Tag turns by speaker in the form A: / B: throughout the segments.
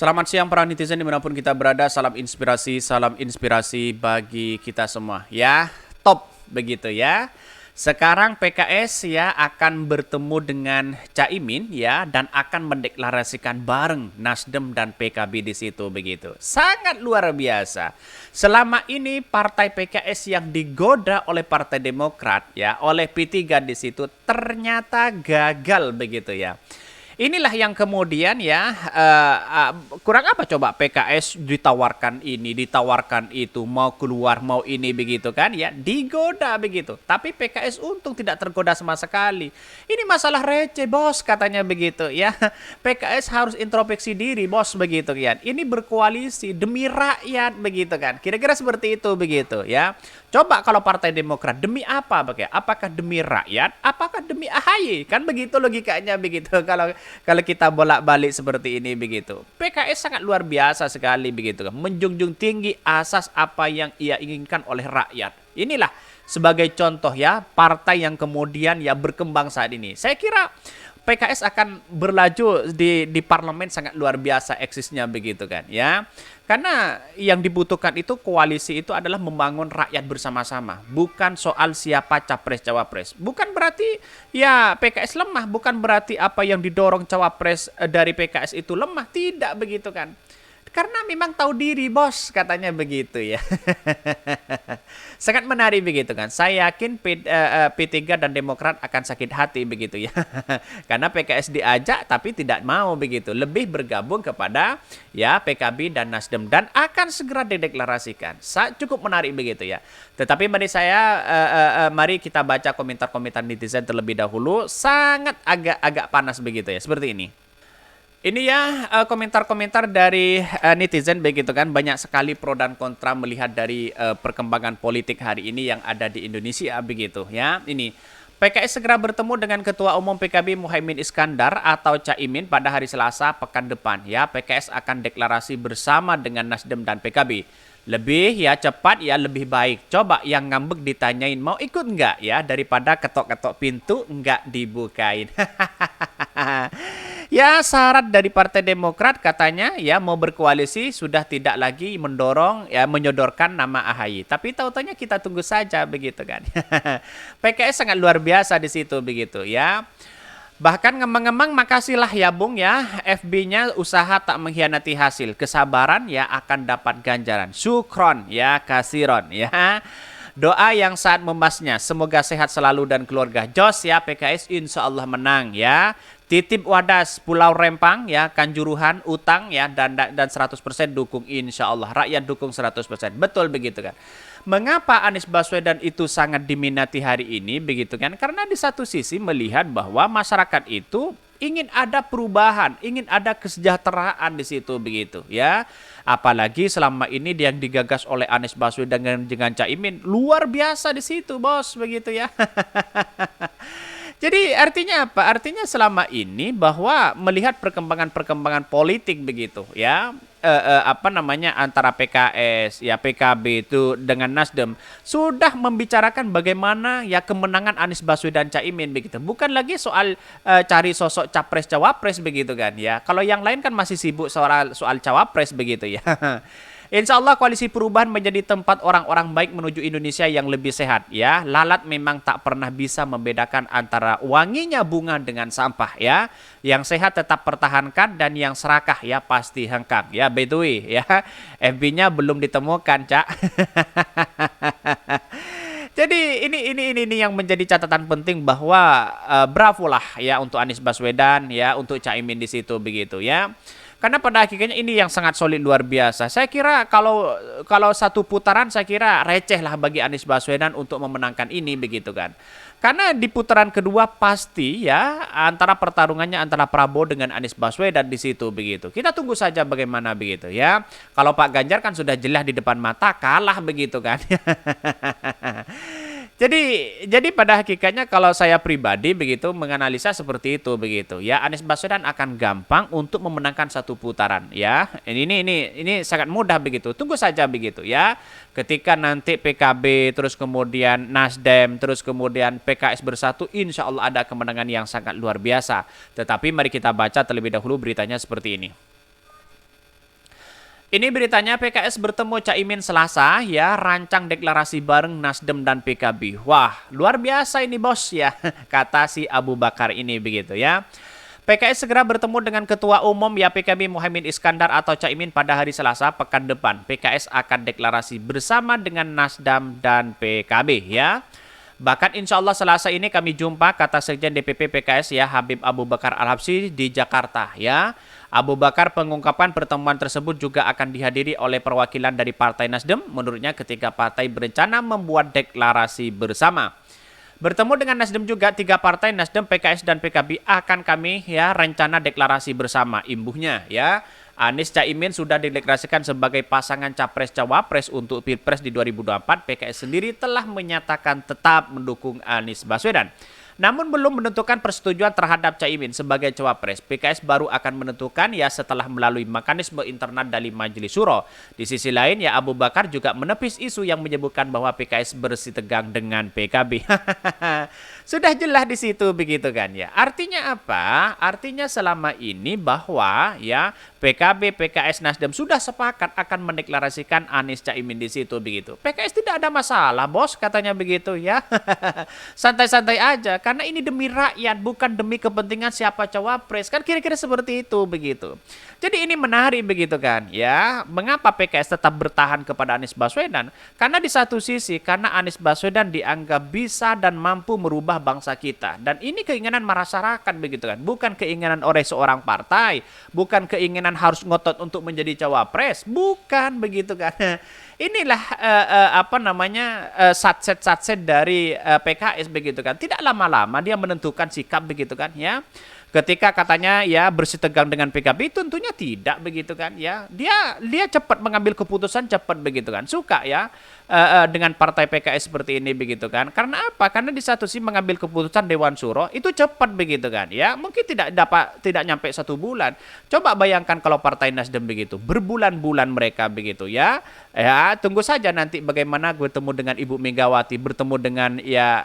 A: Selamat siang para netizen dimanapun kita berada. Salam inspirasi bagi kita semua. Ya, top begitu ya. Sekarang PKS ya akan bertemu dengan Caimin ya dan akan mendeklarasikan bareng Nasdem dan PKB di situ begitu. Sangat luar biasa. Selama ini partai PKS yang digoda oleh Partai Demokrat ya, oleh P3 di situ ternyata gagal begitu ya. Inilah yang kemudian ya kurang apa coba PKS ditawarkan ini, ditawarkan itu, mau keluar, mau ini begitu kan ya, digoda begitu. Tapi PKS untung tidak tergoda sama sekali. Ini masalah receh bos katanya begitu ya. PKS harus introspeksi diri bos begitu kan. Ini berkoalisi demi rakyat begitu kan. Kira-kira seperti itu begitu ya. Coba kalau Partai Demokrat demi apa begitu? Apakah demi rakyat? Apakah demi AHY? Kan begitu logikanya begitu. Kalau kita bolak-balik seperti ini begitu. PKS sangat luar biasa sekali begitu kan. Menjunjung tinggi asas apa yang ia inginkan oleh rakyat. Inilah sebagai contoh ya partai yang kemudian ya berkembang saat ini. Saya kira PKS akan berlaju di parlemen sangat luar biasa eksisnya begitu kan ya. Karena yang dibutuhkan itu koalisi itu adalah membangun rakyat bersama-sama, bukan soal siapa capres cawapres. Bukan berarti ya PKS lemah, bukan berarti apa yang didorong cawapres dari PKS itu lemah, tidak begitu kan. Karena memang tahu diri bos katanya begitu ya. Sangat menarik begitu kan. Saya yakin P3 dan Demokrat akan sakit hati begitu ya. Karena PKS diajak tapi tidak mau begitu. Lebih bergabung kepada ya PKB dan Nasdem dan akan segera dideklarasikan. Cukup menarik begitu ya. Tetapi mari kita baca komentar-komentar netizen terlebih dahulu. Sangat agak panas begitu ya. Seperti ini. Ini ya komentar-komentar dari netizen begitu kan, banyak sekali pro dan kontra melihat dari perkembangan politik hari ini yang ada di Indonesia begitu ya. Ini PKS segera bertemu dengan Ketua Umum PKB Muhaimin Iskandar atau Caimin pada hari Selasa pekan depan ya. PKS akan deklarasi bersama dengan Nasdem dan PKB. Lebih ya cepat ya lebih baik. Coba yang ngambek ditanyain mau ikut nggak ya daripada ketok-ketok pintu nggak dibukain. Ya syarat dari Partai Demokrat katanya ya mau berkoalisi sudah tidak lagi mendorong ya menyodorkan nama AHY. Tapi tahu-taunya kita tunggu saja begitu kan. PKS sangat luar biasa di situ begitu ya. Bahkan ngemang-ngemang makasihlah ya Bung ya. FB-nya usaha tak mengkhianati hasil. Kesabaran ya akan dapat ganjaran. Syukron ya kasiron ya. Doa yang saat membahasnya, semoga sehat selalu dan keluarga. Jos ya PKS insya Allah menang ya. Titip Wadas, Pulau Rempang ya, Kanjuruhan, Utang ya dan 100% dukung insya Allah. Rakyat dukung 100%. Betul begitu kan. Mengapa Anies Baswedan itu sangat diminati hari ini begitu kan? Karena di satu sisi melihat bahwa masyarakat itu ingin ada perubahan, ingin ada kesejahteraan di situ begitu ya. Apalagi selama ini yang digagas oleh Anies Baswedan dengan Caimin luar biasa di situ, bos, begitu ya. Jadi artinya apa? Artinya selama ini bahwa melihat perkembangan-perkembangan politik begitu ya. Antara PKS ya PKB itu dengan Nasdem sudah membicarakan bagaimana ya kemenangan Anies Baswedan Caimin begitu, bukan lagi soal cari sosok capres cawapres begitu kan ya. Kalau yang lain kan masih sibuk soal cawapres begitu ya. Insya Allah koalisi perubahan menjadi tempat orang-orang baik menuju Indonesia yang lebih sehat ya. Lalat memang tak pernah bisa membedakan antara wanginya bunga dengan sampah ya. Yang sehat tetap pertahankan dan yang serakah ya pasti hengkang ya. By the way ya, FB-nya belum ditemukan, Cak. Jadi ini yang menjadi catatan penting bahwa bravo lah ya untuk Anies Baswedan ya, untuk Caimin di situ begitu ya. Karena pada akhirnya ini yang sangat solid luar biasa. Saya kira kalau satu putaran saya kira receh lah bagi Anies Baswedan untuk memenangkan ini begitu kan. Karena di putaran kedua pasti ya antara pertarungannya antara Prabowo dengan Anies Baswedan di situ begitu. Kita tunggu saja bagaimana begitu ya. Kalau Pak Ganjar kan sudah jelas di depan mata kalah begitu kan. Jadi pada hakikatnya kalau saya pribadi begitu menganalisa seperti itu begitu ya, Anies Baswedan akan gampang untuk memenangkan satu putaran ya. Ini sangat mudah begitu. Tunggu saja begitu ya. Ketika nanti PKB terus kemudian Nasdem terus kemudian PKS bersatu, insya Allah ada kemenangan yang sangat luar biasa. Tetapi mari kita baca terlebih dahulu beritanya seperti ini. Ini beritanya PKS bertemu Caimin Selasa ya, rancang deklarasi bareng Nasdem dan PKB. Wah, luar biasa ini bos ya, kata si Abu Bakar ini begitu ya. PKS segera bertemu dengan Ketua Umum ya PKB Muhaimin Iskandar atau Caimin pada hari Selasa pekan depan. PKS akan deklarasi bersama dengan Nasdem dan PKB ya. Bahkan insya Allah Selasa ini kami jumpa, kata Sekjen DPP PKS ya Habib Abu Bakar Al-Habsyi di Jakarta ya. Abu Bakar pengungkapan pertemuan tersebut juga akan dihadiri oleh perwakilan dari Partai Nasdem. Menurutnya ketika partai berencana membuat deklarasi bersama. Bertemu dengan Nasdem juga, 3 partai Nasdem, PKS, dan PKB akan kami ya rencana deklarasi bersama. Imbuhnya ya, Anies Caimin sudah dideklarasikan sebagai pasangan Capres-Cawapres untuk Pilpres di 2024. PKS sendiri telah menyatakan tetap mendukung Anies Baswedan. Namun belum menentukan persetujuan terhadap Caimin sebagai cawapres. PKS baru akan menentukan ya setelah melalui mekanisme internal dari Majelis Syuro. Di sisi lain ya Abu Bakar juga menepis isu yang menyebutkan bahwa PKS bersitegang dengan PKB. Sudah jelas di situ begitu kan ya. Artinya apa? Artinya selama ini bahwa ya PKB, PKS, Nasdem sudah sepakat akan mendeklarasikan Anies Caimin di situ begitu. PKS tidak ada masalah, bos, katanya begitu ya. Santai-santai aja karena ini demi rakyat bukan demi kepentingan siapa cawapres. Kan kira-kira seperti itu begitu. Jadi ini menarik begitu kan ya. Mengapa PKS tetap bertahan kepada Anies Baswedan? Karena di satu sisi karena Anies Baswedan dianggap bisa dan mampu merubah bangsa kita. Dan ini keinginan masyarakat begitu kan. Bukan keinginan oleh seorang partai, bukan keinginan harus ngotot untuk menjadi cawapres, bukan begitu kan. Inilah satset dari PKS begitu kan. Tidak lama-lama dia menentukan sikap begitu kan ya. Ketika katanya ya bersitegang dengan PKB, tentunya tidak begitu kan ya. Dia cepat mengambil keputusan, cepat begitu kan. Suka ya dengan partai PKS seperti ini begitu kan. Karena apa? Karena di satu sisi mengambil keputusan Dewan Syuro itu cepat begitu kan ya. Mungkin tidak nyampe 1 bulan. Coba bayangkan kalau Partai Nasdem begitu, berbulan-bulan mereka begitu ya. Ya, tunggu saja nanti bagaimana bertemu dengan Ibu Megawati, bertemu dengan ya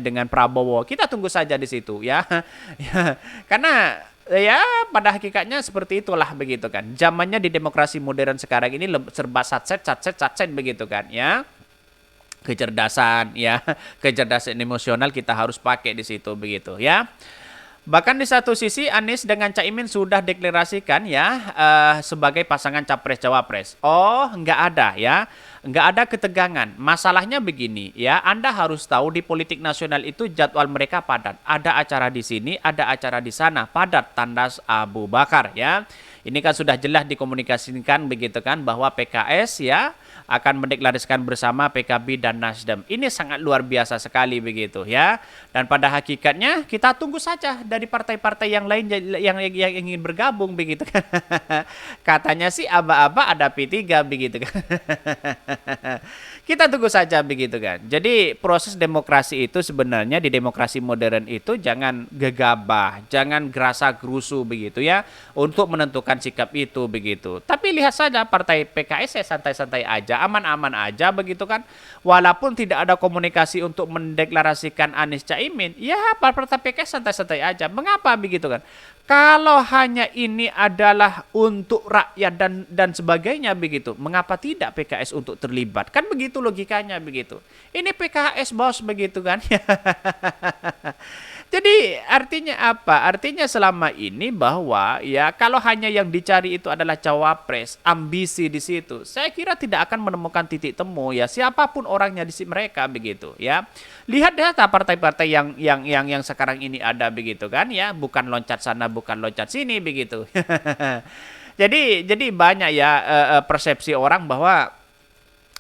A: dengan Prabowo. Kita tunggu saja di situ ya. Ya, karena ya pada hakikatnya seperti itulah begitu kan. Zamannya di demokrasi modern sekarang ini serba satset begitu kan ya. Kecerdasan ya, kecerdasan emosional kita harus pakai di situ begitu ya. Bahkan di satu sisi Anies dengan Caimin sudah deklarasikan ya sebagai pasangan capres-cawapres. Oh, nggak ada ya. Nggak ada ketegangan. Masalahnya begini ya, Anda harus tahu di politik nasional itu jadwal mereka padat. Ada acara di sini, ada acara di sana. Padat, tandas Abu Bakar ya. Ini kan sudah jelas dikomunikasikan begitu kan bahwa PKS ya akan mendeklarasikan bersama PKB dan Nasdem. Ini sangat luar biasa sekali begitu ya. Dan pada hakikatnya kita tunggu saja dari partai-partai yang lain yang ingin bergabung begitu kan. Katanya sih aba-aba ada P3 begitu kan. Kita tunggu saja begitu kan. Jadi proses demokrasi itu sebenarnya di demokrasi modern itu jangan gegabah, jangan gerasa gerusu begitu ya untuk menentukan sikap itu begitu. Tapi lihat saja partai PKS ya santai-santai aja, aman-aman aja begitu kan. Walaupun tidak ada komunikasi untuk mendeklarasikan Anies Caimin, ya partai PKS santai-santai aja. Mengapa begitu kan? Kalau hanya ini adalah untuk rakyat dan sebagainya begitu, mengapa tidak PKS untuk terlibat? Kan begitu logikanya begitu. Ini PKS bos begitu kan? Jadi artinya apa? Artinya selama ini bahwa ya kalau hanya yang dicari itu adalah cawapres, ambisi di situ. Saya kira tidak akan menemukan titik temu ya siapapun orangnya di mereka begitu ya. Lihat data partai-partai yang sekarang ini ada begitu kan ya, bukan loncat sana bukan loncat sini begitu. Jadi banyak ya persepsi orang bahwa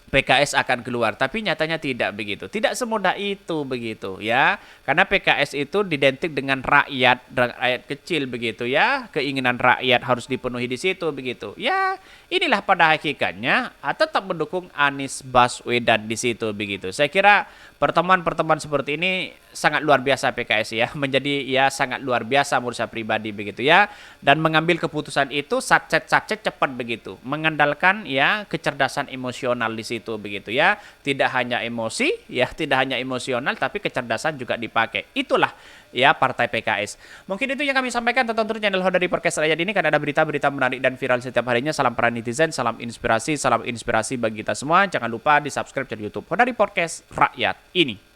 A: PKS akan keluar, tapi nyatanya tidak begitu. Tidak semudah itu begitu ya. Karena PKS itu identik dengan rakyat kecil begitu ya. Keinginan rakyat harus dipenuhi di situ begitu. Ya, inilah pada hakikatnya tetap mendukung Anies Baswedan di situ begitu. Saya kira pertemuan-pertemuan seperti ini sangat luar biasa PKS ya, menjadi ya sangat luar biasa menurut saya pribadi begitu ya, dan mengambil keputusan itu sacet cepat begitu, mengandalkan ya kecerdasan emosional di situ begitu ya, tidak hanya emosi ya, tidak hanya emosional tapi kecerdasan juga dipakai. Itulah ya partai PKS. Mungkin itu yang kami sampaikan tentang channel Hodari Podcast Rakyat ini, karena ada berita-berita menarik dan viral setiap harinya. Salam para netizen, salam inspirasi bagi kita semua. Jangan lupa di subscribe channel YouTube Hodari Podcast Rakyat ini.